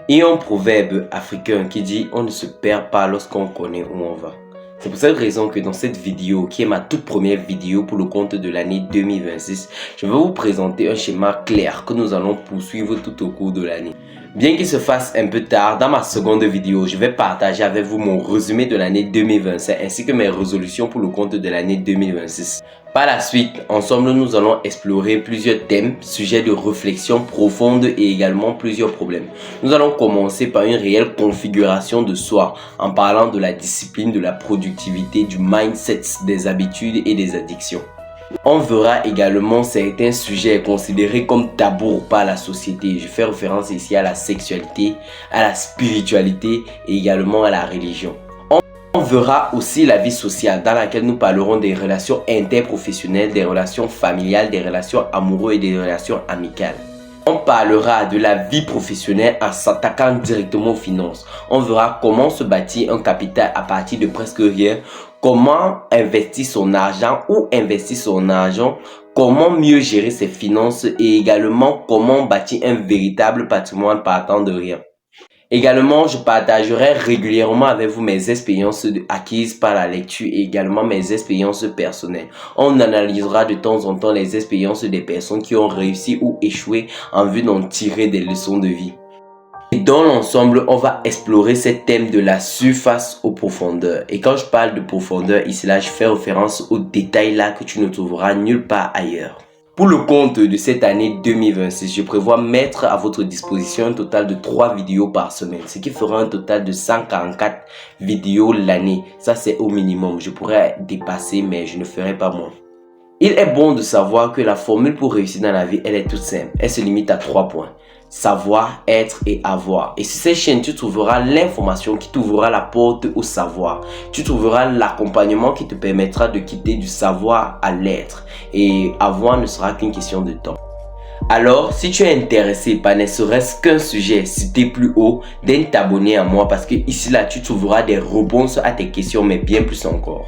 Il y a un proverbe africain qui dit « On ne se perd pas lorsqu'on connaît où on va ». C'est pour cette raison que dans cette vidéo, qui est ma toute première vidéo pour le compte de l'année 2026, je vais vous présenter un schéma clair que nous allons poursuivre tout au cours de l'année. Bien qu'il se fasse un peu tard, dans ma seconde vidéo, je vais partager avec vous mon résumé de l'année 2025 ainsi que mes résolutions pour le compte de l'année 2026. Par la suite, ensemble, nous allons explorer plusieurs thèmes, sujets de réflexion profonde et également plusieurs problèmes. Nous allons commencer par une réelle configuration de soi en parlant de la discipline, de la productivité, du mindset, des habitudes et des addictions. On verra également certains sujets considérés comme tabous par la société. Je fais référence ici à la sexualité, à la spiritualité et également à la religion. On verra aussi la vie sociale dans laquelle nous parlerons des relations interprofessionnelles, des relations familiales, des relations amoureuses et des relations amicales. On parlera de la vie professionnelle en s'attaquant directement aux finances. On verra comment se bâtir un capital à partir de presque rien, comment investir son argent, où investir son argent, comment mieux gérer ses finances et également comment bâtir un véritable patrimoine partant de rien. Également, je partagerai régulièrement avec vous mes expériences acquises par la lecture et également mes expériences personnelles. On analysera de temps en temps les expériences des personnes qui ont réussi ou échoué en vue d'en tirer des leçons de vie. Et dans l'ensemble, on va explorer ce thème de la surface aux profondeurs. Et quand je parle de profondeur, ici là, je fais référence aux détails là que tu ne trouveras nulle part ailleurs. Pour le compte de cette année 2026, je prévois mettre à votre disposition un total de 3 vidéos par semaine, ce qui fera un total de 144 vidéos l'année. Ça, c'est au minimum. Je pourrais dépasser, mais je ne ferai pas moins. Il est bon de savoir que la formule pour réussir dans la vie, elle est toute simple. Elle se limite à 3 points. Savoir, être et avoir. Et sur cette chaîne, tu trouveras l'information qui t'ouvrira la porte au savoir. Tu trouveras l'accompagnement qui te permettra de quitter du savoir à l'être. Et avoir ne sera qu'une question de temps. Alors, si tu es intéressé par ne serait-ce qu'un sujet cité plus haut, daigne t'abonner à moi parce que ici là, tu trouveras des réponses à tes questions, mais bien plus encore.